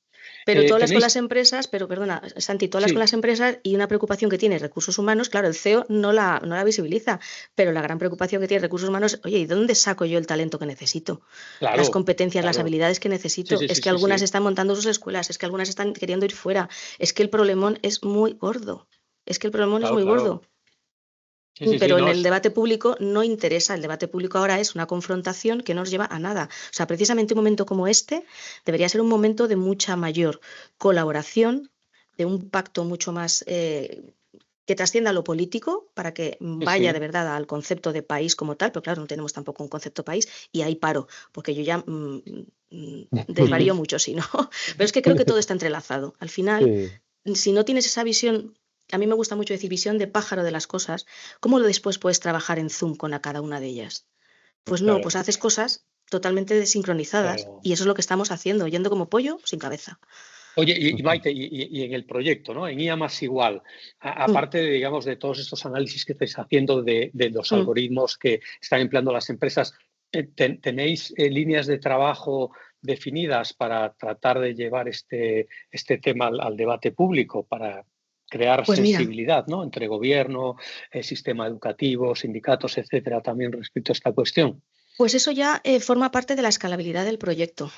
Pero todas las con las Tenéis, empresas, pero perdona, Santi, todas las con sí, las empresas y una preocupación que tiene recursos humanos, claro, el CEO no la visibiliza, pero la gran preocupación que tiene recursos humanos, oye, ¿y dónde saco yo el talento que necesito? Las claro, competencias, las claro. habilidades que Sí, necesito. sí, Es sí, que sí, algunas sí. están montando sus escuelas, es que algunas están queriendo ir fuera, es que el problemón es muy gordo, es que el problemón es Claro, muy claro. gordo. Sí, sí, sí, Pero en no el es. debate público no interesa. El debate público ahora es una confrontación que no nos lleva a nada. O sea, precisamente un momento como este debería ser un momento de mucha mayor colaboración, de un pacto mucho más que trascienda lo político para que Sí, vaya de sí. verdad al concepto de país como tal, pero claro, no tenemos tampoco un concepto país y ahí paro, porque yo ya Ujú. desvarío mucho si no. Pero es que creo que todo está entrelazado. Al final, Sí, si no tienes esa visión, a mí me gusta mucho decir visión de pájaro de las cosas, ¿cómo lo después puedes trabajar en Zoom con a cada una de ellas? Pues no, Claro, pues haces cosas totalmente desincronizadas claro. y eso es lo que estamos haciendo, yendo como pollo sin cabeza. Oye, y Maite, y en el proyecto, ¿no? En IA más igual, Mm, aparte de, digamos, de todos estos análisis que estáis haciendo de los mm. algoritmos que están empleando las empresas, ¿tenéis líneas de trabajo definidas para tratar de llevar este tema al debate público, para crear Pues mira, sensibilidad, ¿no? Entre gobierno, sistema educativo, sindicatos, etcétera, también respecto a esta cuestión? pues eso ya forma parte de la escalabilidad del proyecto.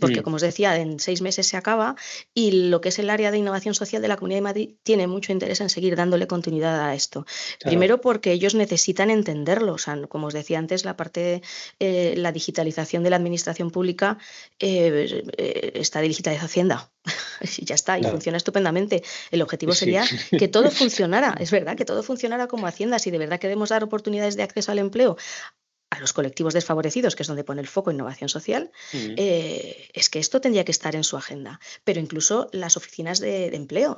Porque, Mm, como os decía, en 6 meses se acaba y lo que es el área de innovación social de la Comunidad de Madrid tiene mucho interés en seguir dándole continuidad a esto. claro, Primero porque ellos necesitan entenderlo. O sea, como os decía antes, la digitalización de la administración pública está digitalizada Hacienda. Y ya está, y claro. funciona estupendamente. El objetivo Sí. sería que todo funcionara, es verdad, que todo funcionara como Hacienda. Si de verdad queremos dar oportunidades de acceso al empleo a los colectivos desfavorecidos, que es donde pone el foco innovación social, es que esto tendría que estar en su agenda. Pero incluso las oficinas de empleo,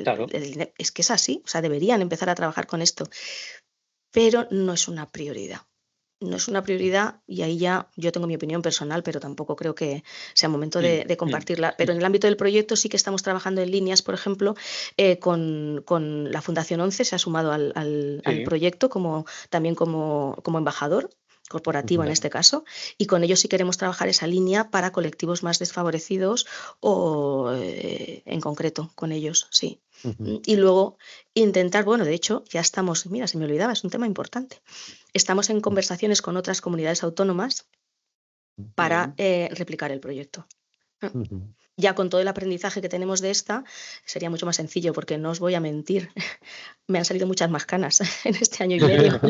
Claro. es que es así, o sea, deberían empezar a trabajar con esto, pero no es una prioridad. No es una prioridad y ahí ya yo tengo mi opinión personal, pero tampoco creo que sea momento de compartirla. Pero en el ámbito del proyecto sí que estamos trabajando en líneas, por ejemplo, con la Fundación 11 se ha sumado al Sí. proyecto también como embajador corporativo en este caso, y con ellos sí queremos trabajar esa línea para colectivos más desfavorecidos o en concreto con ellos, sí. Y luego intentar, bueno, de hecho ya estamos, mira, se me olvidaba, es un tema importante. Estamos en conversaciones con otras comunidades autónomas para replicar el proyecto. Ya con todo el aprendizaje que tenemos de esta, sería mucho más sencillo, porque no os voy a mentir, me han salido muchas más canas en este año y medio.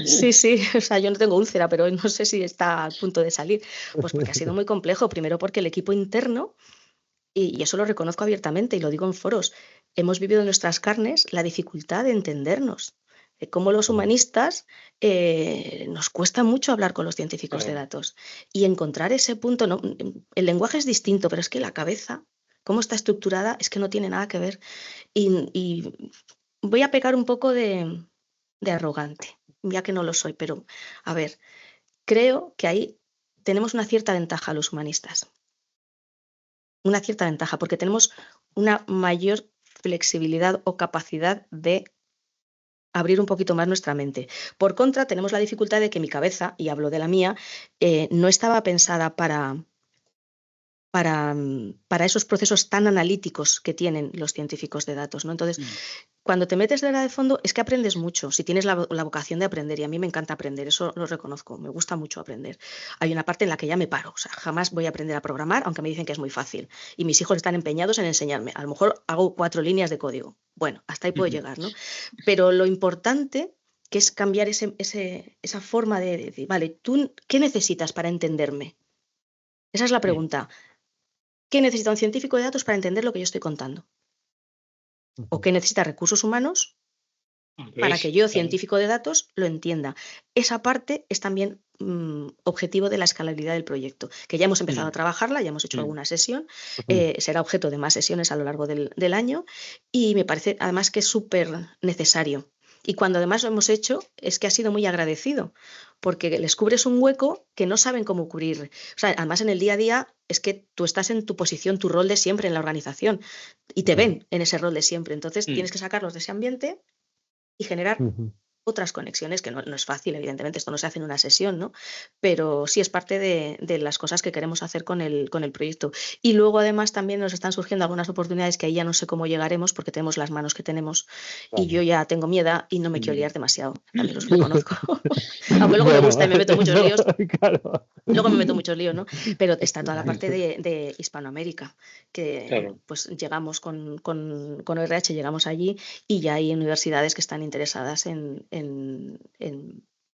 Sí, o sea, yo no tengo úlcera, pero no sé si está a punto de salir. Pues porque ha sido muy complejo, primero porque el equipo interno, y eso lo reconozco abiertamente y lo digo en foros, hemos vivido en nuestras carnes la dificultad de entendernos. Cómo los humanistas nos cuesta mucho hablar con los científicos de datos y encontrar ese punto. No, el lenguaje es distinto, pero es que la cabeza, cómo está estructurada, es que no tiene nada que ver. Y voy a pecar un poco de arrogante, ya que no lo soy, pero a ver, creo que ahí tenemos una cierta ventaja los humanistas. Una cierta ventaja, porque tenemos una mayor flexibilidad o capacidad de abrir un poquito más nuestra mente. Por contra, tenemos la dificultad de que mi cabeza, y hablo de la mía, no estaba pensada para esos procesos tan analíticos que tienen los científicos de datos, ¿no? Entonces, cuando te metes de fondo, es que aprendes mucho, si tienes la vocación de aprender, y a mí me encanta aprender, eso lo reconozco, me gusta mucho aprender. Hay una parte en la que ya me paro, o sea, jamás voy a aprender a programar, aunque me dicen que es muy fácil, y mis hijos están empeñados en enseñarme. A lo mejor hago 4 líneas de código. Bueno, hasta ahí puedo llegar, ¿no? Pero lo importante que es cambiar esa forma de decir, vale, ¿tú qué necesitas para entenderme? Esa es la pregunta. ¿Qué necesita un científico de datos para entender lo que yo estoy contando? ¿O qué necesita recursos humanos para que yo, científico de datos, lo entienda? Esa parte es también objetivo de la escalabilidad del proyecto, que ya hemos empezado a trabajarla, ya hemos hecho alguna sesión, será objeto de más sesiones a lo largo del año, y me parece además que es súper necesario. Y cuando además lo hemos hecho, es que ha sido muy agradecido, porque les cubres un hueco que no saben cómo cubrir. O sea, además en el día a día es que tú estás en tu posición, tu rol de siempre en la organización, y te ven en ese rol de siempre. Entonces tienes que sacarlos de ese ambiente y generar otras conexiones, que no es fácil, evidentemente, esto no se hace en una sesión, ¿no? Pero sí es parte de las cosas que queremos hacer con el proyecto. Y luego, además, también nos están surgiendo algunas oportunidades que ahí ya no sé cómo llegaremos, porque tenemos las manos que tenemos, y yo ya tengo miedo y no me quiero liar demasiado, también los reconozco. Aunque luego me gusta y me meto muchos líos. Claro. Luego me meto muchos líos, ¿no? Pero está toda la parte de Hispanoamérica, que pues llegamos con RH, llegamos allí y ya hay universidades que están interesadas en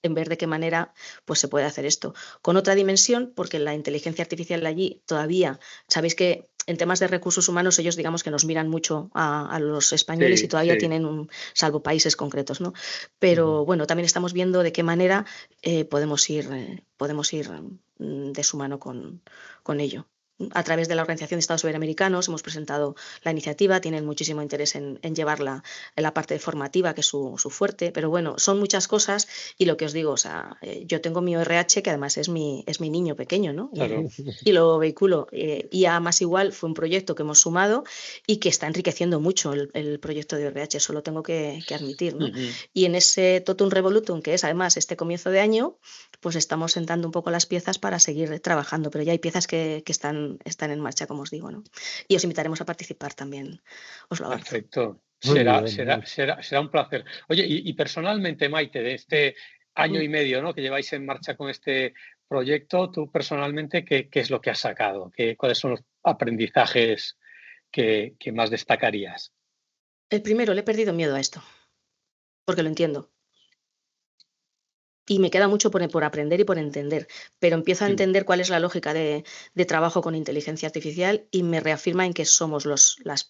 ver de qué manera pues, se puede hacer esto. Con otra dimensión, porque la inteligencia artificial allí todavía, sabéis que en temas de recursos humanos ellos digamos que nos miran mucho a los españoles y todavía tienen salvo países concretos, ¿no? Pero bueno, también estamos viendo de qué manera podemos ir de su mano con ello. A través de la Organización de Estados Iberoamericanos hemos presentado la iniciativa, tienen muchísimo interés en llevarla en la parte formativa, que es su fuerte, pero bueno, son muchas cosas y lo que os digo, o sea, yo tengo mi ORH, que además es mi niño pequeño, ¿no? Y lo vehiculo. Y además igual fue un proyecto que hemos sumado y que está enriqueciendo mucho el proyecto de ORH, eso lo tengo que admitir, ¿no? Y en ese totum revolutum, que es además este comienzo de año, pues estamos sentando un poco las piezas para seguir trabajando, pero ya hay piezas que están en marcha, como os digo, ¿no? Y os invitaremos a participar también, os lo avanzo. Perfecto. Será un placer. Oye, y personalmente, Maite, de este año y medio, ¿no?, que lleváis en marcha con este proyecto, tú personalmente, ¿qué es lo que has sacado? ¿Cuáles son los aprendizajes que más destacarías? El primero, le he perdido miedo a esto, porque lo entiendo. Y me queda mucho por aprender y por entender, pero empiezo a entender cuál es la lógica de trabajo con inteligencia artificial y me reafirma en que somos las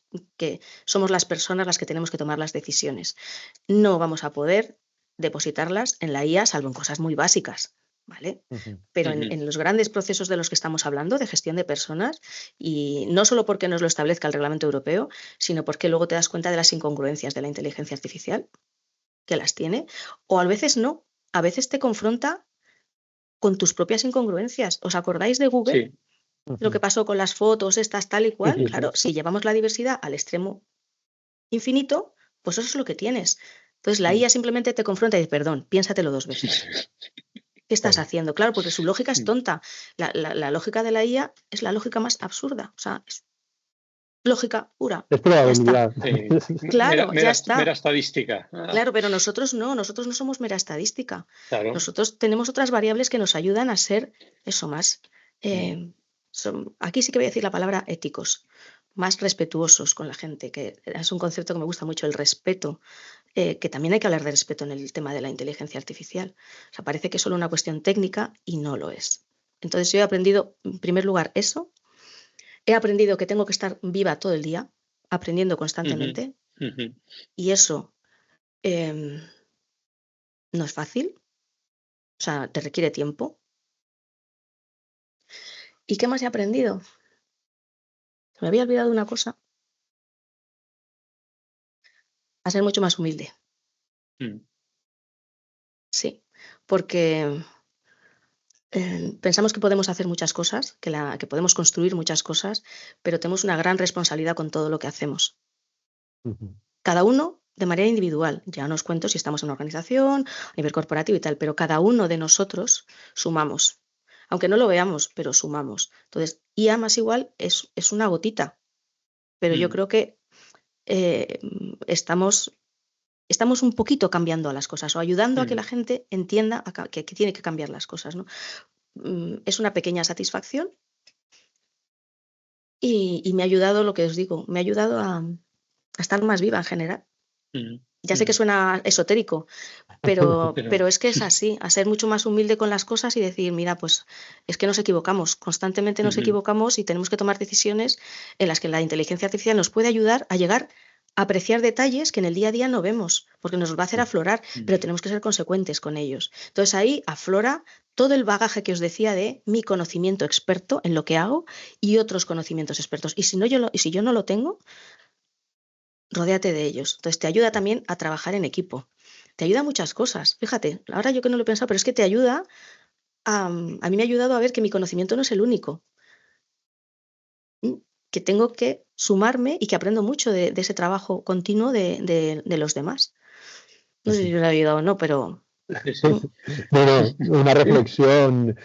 personas las que tenemos que tomar las decisiones. No vamos a poder depositarlas en la IA, salvo en cosas muy básicas, ¿vale? Pero en los grandes procesos de los que estamos hablando, de gestión de personas, y no solo porque nos lo establezca el reglamento europeo, sino porque luego te das cuenta de las incongruencias de la inteligencia artificial, que las tiene, o a veces no, a veces te confronta con tus propias incongruencias. ¿Os acordáis de Google? Sí. Lo que pasó con las fotos, estas tal y cual. Claro, si llevamos la diversidad al extremo infinito, pues eso es lo que tienes. Entonces la IA simplemente te confronta y dice, perdón, piénsatelo 2 veces. ¿Qué estás haciendo? Claro, porque su lógica es tonta. La lógica de la IA es la lógica más absurda. O sea, es lógica pura. Es probabilidad. Claro, ya está. Mera estadística. Claro, pero nosotros no somos mera estadística. Claro. Nosotros tenemos otras variables que nos ayudan a ser eso más. Aquí sí que voy a decir la palabra éticos, más respetuosos con la gente, que es un concepto que me gusta mucho, el respeto, que también hay que hablar de respeto en el tema de la inteligencia artificial. O sea, parece que es solo una cuestión técnica y no lo es. Entonces yo he aprendido, en primer lugar, eso. He aprendido que tengo que estar viva todo el día, aprendiendo constantemente. Y eso no es fácil. O sea, te requiere tiempo. ¿Y qué más he aprendido? Me había olvidado una cosa. A ser mucho más humilde. Sí, porque pensamos que podemos hacer muchas cosas, que podemos construir muchas cosas, pero tenemos una gran responsabilidad con todo lo que hacemos. Cada uno de manera individual. Ya no os cuento si estamos en una organización, a nivel corporativo y tal, pero cada uno de nosotros sumamos. Aunque no lo veamos, pero sumamos. Entonces, IA más igual es una gotita, pero yo creo que estamos un poquito cambiando a las cosas o ayudando a que la gente entienda que tiene que cambiar las cosas, ¿no? Es una pequeña satisfacción y me ha ayudado, lo que os digo, me ha ayudado a estar más viva en general. Ya sé que suena esotérico, pero es que es así, a ser mucho más humilde con las cosas y decir, mira, pues es que nos equivocamos, constantemente nos equivocamos y tenemos que tomar decisiones en las que la inteligencia artificial nos puede ayudar a llegar a apreciar detalles que en el día a día no vemos, porque nos va a hacer aflorar, pero tenemos que ser consecuentes con ellos. Entonces ahí aflora todo el bagaje que os decía de mi conocimiento experto en lo que hago y otros conocimientos expertos. Y si yo no lo tengo, rodéate de ellos. Entonces te ayuda también a trabajar en equipo. Te ayuda a muchas cosas. Fíjate, ahora yo que no lo he pensado, pero es que te ayuda a mí me ha ayudado a ver que mi conocimiento no es el único. Que tengo que sumarme y que aprendo mucho de ese trabajo continuo de los demás. No sé si os ha ayudado o no, pero... Bueno, una reflexión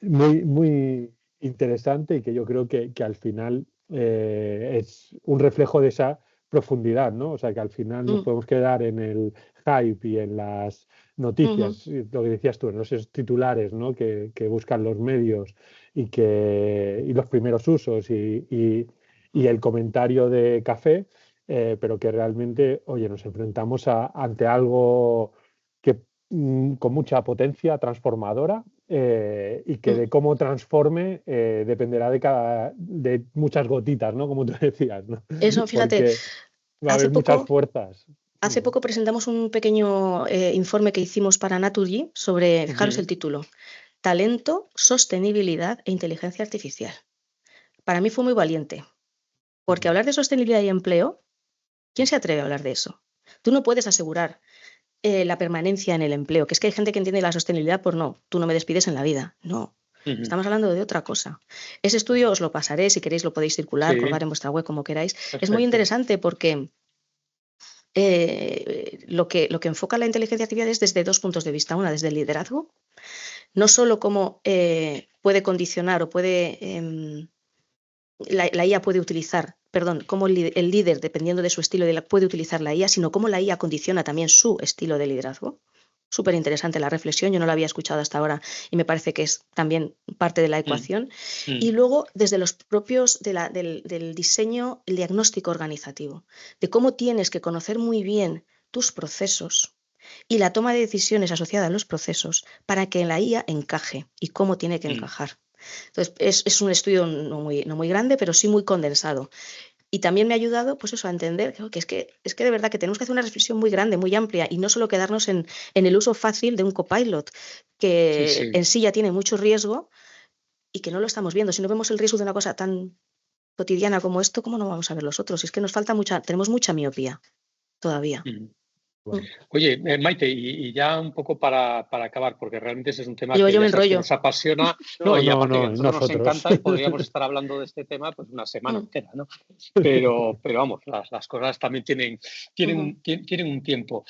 muy, muy interesante y que yo creo que al final es un reflejo de esa profundidad, ¿no? O sea, que al final nos podemos quedar en el hype y en las noticias, lo que decías tú, en esos titulares, ¿no? que buscan los medios y los primeros usos y el comentario de café, pero que realmente, oye, nos enfrentamos ante algo que con mucha potencia transformadora y que de cómo transforme dependerá de muchas gotitas, ¿no? Como tú decías, ¿no? Eso, fíjate. Porque va a haber muchas fuerzas. Hace poco presentamos un pequeño informe que hicimos para Naturgy sobre, fijaros el título, Talento, Sostenibilidad e Inteligencia Artificial. Para mí fue muy valiente, porque hablar de sostenibilidad y empleo, ¿quién se atreve a hablar de eso? Tú no puedes asegurar la permanencia en el empleo, que es que hay gente que entiende la sostenibilidad por no, tú no me despides en la vida, no. Estamos hablando de otra cosa. Ese estudio os lo pasaré, si queréis lo podéis circular, colgar en vuestra web como queráis. Perfecto. Es muy interesante porque lo que enfoca la inteligencia artificial es desde 2 puntos de vista. Una, desde el liderazgo, no solo cómo puede condicionar o puede... la IA puede utilizar, cómo el líder, dependiendo de su estilo, puede utilizar la IA, sino cómo la IA condiciona también su estilo de liderazgo. Súper interesante la reflexión, yo no la había escuchado hasta ahora y me parece que es también parte de la ecuación. Y luego, desde los propios del diseño, el diagnóstico organizativo, de cómo tienes que conocer muy bien tus procesos y la toma de decisiones asociada a los procesos para que la IA encaje y cómo tiene que encajar. Entonces, es un estudio no muy grande, pero sí muy condensado. Y también me ha ayudado, pues eso, a entender que es que de verdad que tenemos que hacer una reflexión muy grande, muy amplia, y no solo quedarnos en el uso fácil de un copilot, que en sí ya tiene mucho riesgo y que no lo estamos viendo. Si no vemos el riesgo de una cosa tan cotidiana como esto, ¿cómo no vamos a ver los otros? Es que nos falta tenemos mucha miopía todavía. Bueno. Oye, Maite, y ya un poco para acabar, porque realmente ese es un tema Yo que me ya sabes que enrollo. nos apasiona. Y aparte que a nosotros nos nosotros. encanta y podríamos estar hablando de este tema pues una semana entera, ¿no? Pero vamos, las cosas también tienen un tiempo.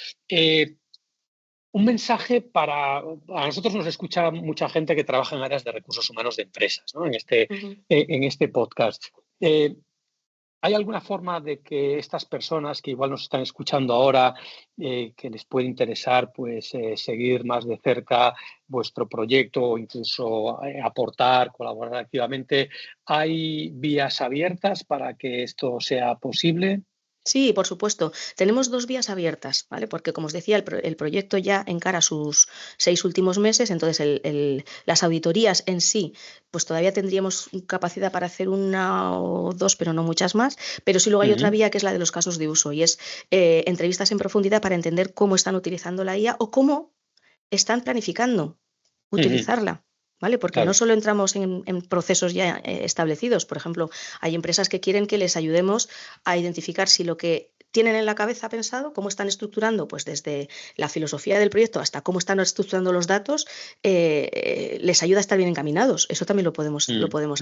Un mensaje a nosotros nos escucha mucha gente que trabaja en áreas de recursos humanos de empresas, ¿no? En este podcast. ¿Hay alguna forma de que estas personas que igual nos están escuchando ahora, que les puede interesar pues, seguir más de cerca vuestro proyecto o incluso aportar, colaborar activamente, hay vías abiertas para que esto sea posible? Sí, por supuesto. Tenemos 2 vías abiertas, ¿vale? Porque, como os decía, el proyecto ya encara sus 6 últimos meses, entonces las auditorías en sí, pues todavía tendríamos capacidad para hacer 1 o 2, pero no muchas más. Pero sí luego hay otra vía que es la de los casos de uso y es entrevistas en profundidad para entender cómo están utilizando la IA o cómo están planificando utilizarla. ¿Vale? Porque no solo entramos en procesos ya establecidos. Por ejemplo, hay empresas que quieren que les ayudemos a identificar si lo que tienen en la cabeza pensado, cómo están estructurando, pues desde la filosofía del proyecto hasta cómo están estructurando los datos, les ayuda a estar bien encaminados. Eso también lo podemos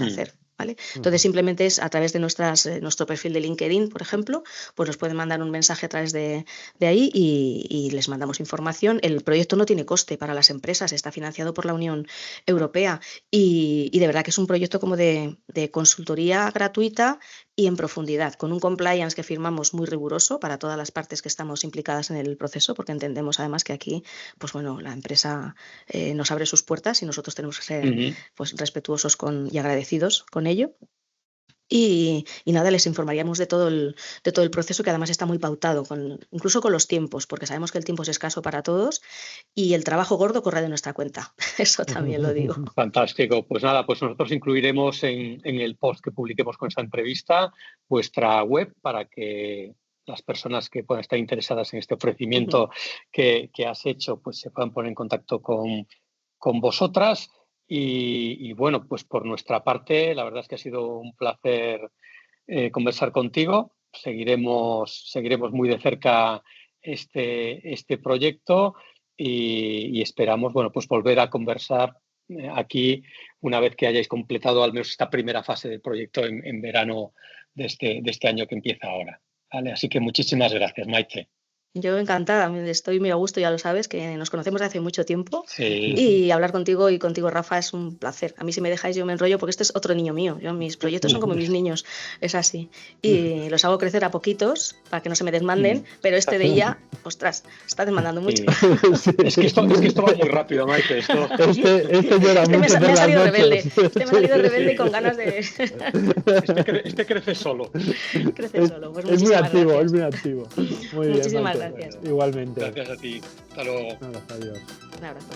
hacer, ¿vale? Entonces simplemente es a través de nuestro perfil de LinkedIn, por ejemplo, pues nos pueden mandar un mensaje a través de ahí y les mandamos información. El proyecto no tiene coste para las empresas, está financiado por la Unión Europea y de verdad que es un proyecto como de consultoría gratuita y en profundidad, con un compliance que firmamos muy riguroso para todas las partes que estamos implicadas en el proceso, porque entendemos además que aquí, pues bueno, la empresa nos abre sus puertas y nosotros tenemos que ser pues, respetuosos y agradecidos con ello. Y nada, les informaríamos de todo el proceso, que además está muy pautado, incluso con los tiempos, porque sabemos que el tiempo es escaso para todos y el trabajo gordo corre de nuestra cuenta. Eso también lo digo. Fantástico. Pues nada, pues nosotros incluiremos en el post que publiquemos con esta entrevista vuestra web para que las personas que puedan estar interesadas en este ofrecimiento que has hecho pues se puedan poner en contacto con vosotras. Y bueno, pues por nuestra parte, la verdad es que ha sido un placer conversar contigo. Seguiremos muy de cerca este proyecto y esperamos, bueno, pues volver a conversar aquí una vez que hayáis completado al menos esta primera fase del proyecto en verano de este año que empieza ahora. ¿Vale? Así que muchísimas gracias, Maite. Yo encantada, estoy muy a gusto, ya lo sabes, que nos conocemos de hace mucho tiempo Sí. y hablar contigo y contigo, Rafa, es un placer. A mí si me dejáis yo me enrollo porque este es otro niño mío. Mis proyectos son como mis niños, es así. Y los hago crecer a poquitos para que no se me desmanden, pero este de IA, ostras, está demandando mucho. Es que esto va muy rápido, Maite. Este llora mucho. Me ha salido rebelde. Me ha salido rebelde con ganas de... Este crece solo. Crece solo. Pues es muy activo, gracias. es muy activo. Muy bien, Muchísimas Maite. gracias. Igualmente. Gracias a ti. Hasta luego. Adiós. Un abrazo.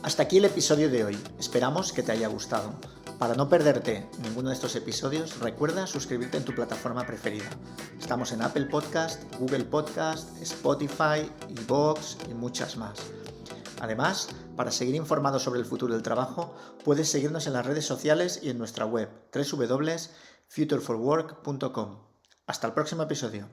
Hasta aquí el episodio de hoy. Esperamos que te haya gustado. Para no perderte ninguno de estos episodios, recuerda suscribirte en tu plataforma preferida. Estamos en Apple Podcast, Google Podcast, Spotify, iVoox y muchas más. Además, para seguir informado sobre el futuro del trabajo, puedes seguirnos en las redes sociales y en nuestra web www.futureforwork.com. Hasta el próximo episodio.